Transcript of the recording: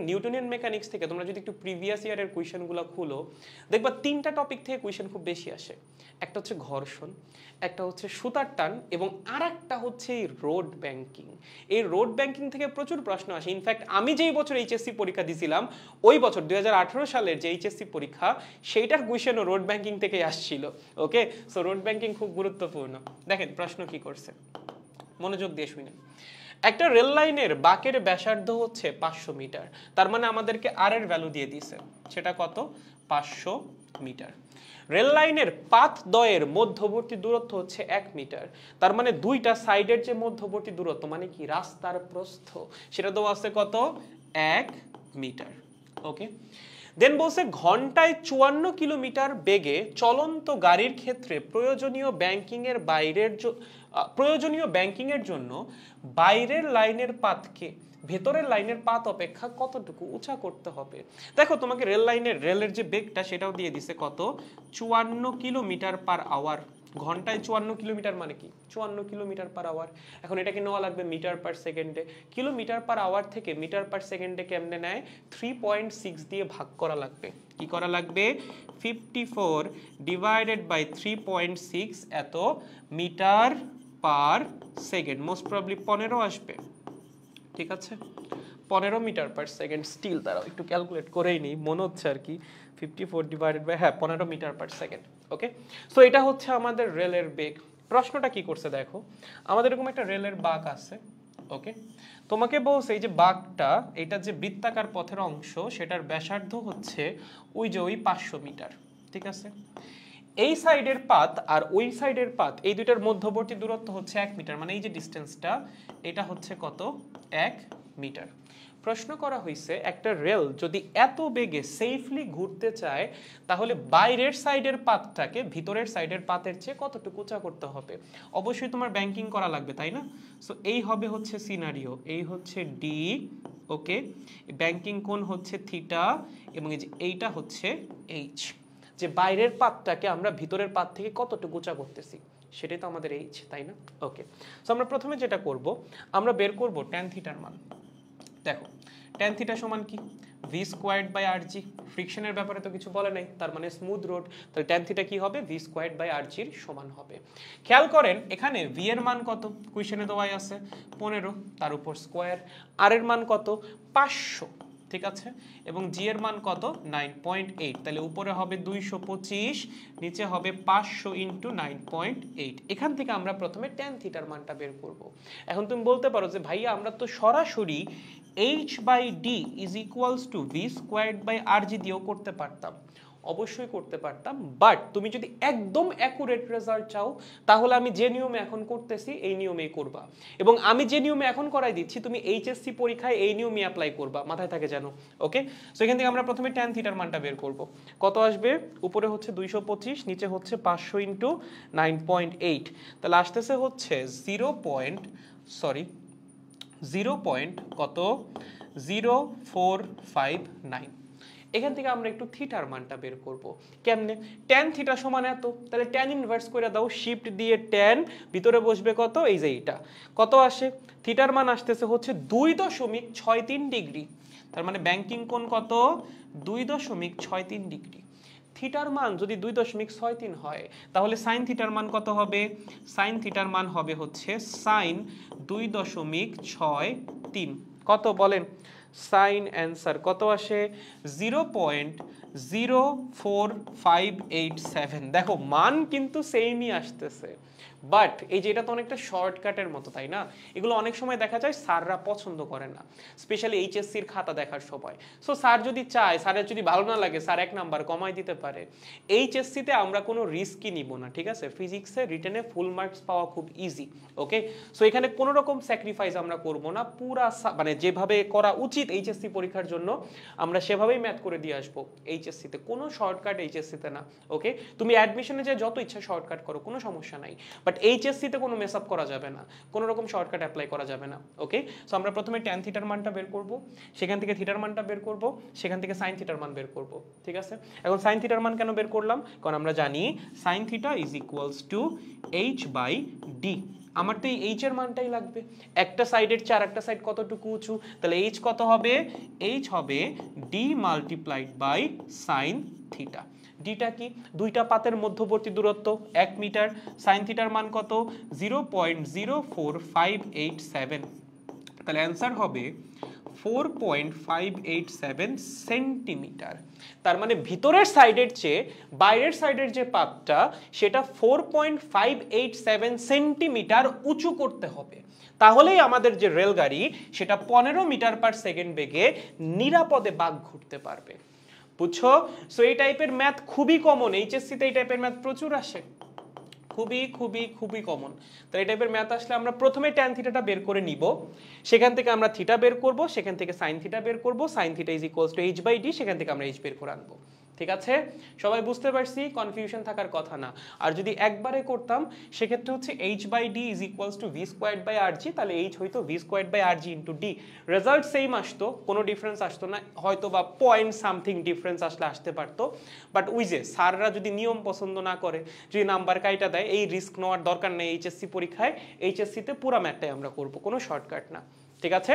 Newtonian mechanics থেকে তোমরা যদি একটু প্রিভিয়াস ইয়ারের কোয়েশ্চেনগুলো খুলো দেখবা তিনটা টপিক থেকে কোয়েশ্চেন খুব বেশি আসে। একটা হচ্ছে ঘর্ষণ, একটা হচ্ছে সুতার টান এবং আরেকটা হচ্ছে এই রোড ব্যাংকিং। এই রোড ব্যাংকিং থেকে প্রচুর প্রশ্ন আসে। ইনফ্যাক্ট আমি যেই বছর এইচএসসি পরীক্ষা দিয়েছিলাম ওই বছর 2018 সালের যে এইচএসসি পরীক্ষা সেইটার কোয়েশ্চেনও রোড ব্যাংকিং থেকে আসছিল। ওকে, সো রোড ব্যাংকিং খুব গুরুত্বপূর্ণ। দেখেন প্রশ্ন কি করছে, মনোযোগ দিয়ে শুনেন। একটা রেল লাইনের বাঁকের ব্যাসার্ধ হচ্ছে 500 মিটার, তার মানে আমাদেরকে আর এর ভ্যালু দিয়ে দিয়েছে, সেটা কত 500 মিটার। রেল লাইনের পাত দ্বয়ের মধ্যবর্তী দূরত্ব হচ্ছে 1 মিটার, তার মানে দুইটা সাইডের যে মধ্যবর্তী দূরত্ব মানে কি রাস্তার প্রস্থ সেটা দেওয়া আছে কত 1 মিটার। ওকে, দেন বলছে ঘন্টায় 54 কিলোমিটার বেগে চলন্ত গাড়ির ক্ষেত্রে প্রয়োজনীয় ব্যাংকিং এর জন্য বাইরের লাইনের পাতকে ভেতরের লাইনের পাত অপেক্ষা কতটুকু উঁচা করতে হবে। দেখো তোমাকে রেলের যে বেগটা সেটাও দিয়ে দিছে কত 54 কিলোমিটার পার আওয়ার। ঘন্টায় 54 কিলোমিটার মানে কি 54 কিলোমিটার পার আওয়ার। এখন এটাকে নেওয়া লাগবে মিটার পার সেকেন্ডে। কিলোমিটার পার আওয়ার থেকে মিটার পার সেকেন্ডে কেমনে নেয় 3.6 দিয়ে ভাগ করা লাগবে। কি করা লাগবে 54 ডিভাইডেড বাই 3.6 এত meter per second, most probably 15 আসবে। ঠিক আছে 15 মিটার পার সেকেন্ড। স্টিল তারাও একটু ক্যালকুলেট করেই নেই, মনে হচ্ছে আর কি 54 divided by 15 meter per second. Okay, so এটা হচ্ছে আমাদের রেলের বেগ। প্রশ্নটা কি করছে দেখো, আমাদের এরকম একটা রেলের বাঁক আছে। ওকে, তোমাকে বলছে এই যে বাঁকটা এটা যে বৃত্তাকার পথের অংশ সেটার ব্যাসার্ধ হচ্ছে ওই যে ওই 500 মিটার। ঠিক আছে, এই সাইডের পাত আর ওই সাইডের পাত এই দুইটার মধ্যবর্তী দূরত্ব হচ্ছে 1 মিটার, মানে এই যে ডিসটেন্সটা এটা হচ্ছে কত 1 মিটার। প্রশ্ন করা হয়েছে একটা রেল যদি এত বেগে সেফলি ঘুরতে চায় তাহলে বাইরের সাইডের পাতটাকে ভিতরের সাইডের পাতের চেয়ে কতটুকু উঁচা করতে হবে। অবশ্যই তোমার ব্যাংকিং করা লাগবে তাই না। সো এই হবে হচ্ছে সিনারিও, এই হচ্ছে ডি। ওকে, ব্যাংকিং কোণ হচ্ছে থিটা এবং এই যে এইটা হচ্ছে এইচ। যে বাইরের পাতটাকে আমরা ভিতরের পাত থেকে কতটুকু উঁচা করতেছি সেটাই তো আমাদের এইচ, তাই না। ওকে, সো আমরা প্রথমে যেটা করব আমরা বের করব ট্যান থিটার মান। দেখো ট্যান থিটা সমান কি ভি স্কোয়ার্ড বাই আর জি। ফ্রিকশনের ব্যাপারে তো কিছু বলে নাই, তার মানে স্মুথ রোড, তাহলে ট্যান থিটা কি হবে ভি স্কোয়ার্ড বাই আর জির সমান হবে। খেয়াল করেন এখানে ভি এর মান কত কোয়েশ্চেনে দেওয়াই আছে 15, তার উপর স্কোয়ার। আর এর মান কত 500। ঠিক আছে, এবং জি এর মান কত 9.8, তাহলে উপরে হবে 225, নিচে হবে 500 ইন্টু 9.8। এখান থেকে আমরা প্রথমে ট্যান থিটার মানটা বের করব। এখন তুমি বলতে পারো যে ভাইয়া আমরা তো সরাসরি h by D is equals to V squared by R G দিয়েও করতে পারতাম। অবশ্যই করতে পারতাম, বাট তুমি যদি একদম অ্যাকুরেট রেজাল্ট চাও তাহলে আমি যে নিয়মে এখন করতেছি এই নিয়মেই করবা, এবং আমি যে নিয়মে এখন করাই দিচ্ছি তুমি এইচএসসি পরীক্ষায় এই নিয়মে অ্যাপ্লাই করবা, মাথায় থাকে জানো। ওকে, সো এখান থেকে আমরা প্রথমে ট্যান থিটার মানটা বের করব। কত আসবে, উপরে হচ্ছে 225, নিচে হচ্ছে 500 ইন্টু 9.8, তাহলে আসতেছে হচ্ছে 0.0459। এখান থেকে আমরা একটু থিটার মানটা বের করব। কেমনে, ট্যান থিটা সমান এত, তাহলে ট্যান ইনভার্স করে দাও, শিফট দিয়ে ট্যান ভিতরে বসবে কত এই যে এইটা, কত আসে থিটার মান আসতেছে হচ্ছে 2.63 ডিগ্রি। তার মানে ব্যাংকিং কোণ কত 2.63 ডিগ্রি। থিটার মান যদি 2.63 হয় তাহলে সাইন থিটার মান কত হবে, সাইন থিটার মান হবে হচ্ছে সাইন 2.63। কত বলেন, সাইন অ্যান্সার কত আসে 0.04587। দেখো মান কিন্তু সেমই আসতেছে, বাট এই যে এটা তো অনেকটা শর্টকাটের মতো তাই না। এগুলো অনেক সময় দেখা যায় স্যাররা পছন্দ করে না, স্পেশালি এইচএসসির খাতা দেখার সময়। সো স্যার যদি চায়, স্যারের যদি ভালো না লাগে স্যার 1 নাম্বার কমাই দিতে পারে। এইচএসসিতে আমরা কোনো রিস্কই নিব না, ঠিক আছে। ফিজিক্সে রিটেনে ফুল মার্কস পাওয়া খুব ইজি। ওকে, সো এখানে কোনো রকম স্যাক্রিফাইস আমরা করব না, পুরা মানে যেভাবে করা উচিত এইচএসসি পরীক্ষার জন্য আমরা সেভাবেই ম্যাথ করে দিয়ে আসবো এইচএসসিতে। কোনো শর্টকাট এইচএসসিতে না। ওকে, তুমি অ্যাডমিশনে যে যত ইচ্ছা শর্টকাট করো, কোনো সমস্যা নাই, বাট এইচএসসিতে কোনো মেস আপ করা যাবে না, কোনো রকম শর্টকাট অ্যাপ্লাই করা যাবে না। ওকে, সো আমরা প্রথমে ট্যান থিটার মানটা বের করব, সেখান থেকে থিটার মানটা বের করব, সেখান থেকে সাইন থিটার মান বের করব। ঠিক আছে, এখন সাইন থিটার মান কেন বের করলাম, কারণ আমরা জানি sine theta is equals to H by D. আমার তো এই এইচ এর মানটাই লাগবে, একটা সাইডের চেয়ে আরেকটা সাইড কতটুকু উঁচু, তাহলে এইচ কত হবে, এইচ হবে D multiplied by sine theta. ডিটা কি, দুইটা পাতের মধ্যবর্তী দূরত্ব 1 মিটার, সাইন থিটার মান কত 0.04587, তাহলে অ্যান্সার হবে 4.587 সেন্টিমিটার। তার মানে ভিতরের সাইডের চেয়ে বাইরের সাইডের যে পাতটা সেটা 4.587 সেন্টিমিটার উঁচু করতে হবে, তাহলেই আমাদের যে রেলগাড়ি সেটা 15 মিটার পার সেকেন্ড বেগে নিরাপদে বাগ ঘুরতে পারবে। বুঝছো? সো এই টাইপের ম্যাথ খুবই কমন, এইচএসসি তে এই টাইপের ম্যাথ প্রচুর আসে, খুবই খুবই খুবই কমন। তো এই টাইপের ম্যাথ আসলে আমরা প্রথমে ট্যান থিটাটা বের করে নিব, সেখান থেকে আমরা থিটা বের করব, সেখান থেকে সাইন থিটা বের করব, sine theta is equals to H by D, সেখান থেকে আমরা এইচ বের করে আনবো। ঠিক আছে, সবাই বুঝতে পারছি, কনফিউশন থাকার কথা না। আর যদি একবারে করতাম সেক্ষেত্রে হচ্ছে H by D is equals to V squared by R G, তাহলে এইচ হইতো V squared by R G into D, result same আসতো, কোনো ডিফারেন্স আসতো না, হয়তো বা পয়েন্ট সামথিং ডিফারেন্স আসতে পারতো। বাট ওই যে স্যাররা যদি নিয়ম পছন্দ না করে, যদি নাম্বার কাইটা দেয়, এই রিস্ক নেওয়ার দরকার নেই। এইচএসসি পরীক্ষায়, এইচএসসিতে পুরো ম্যাথটাই আমরা করব, কোনো শর্টকাট না। ঠিক আছে।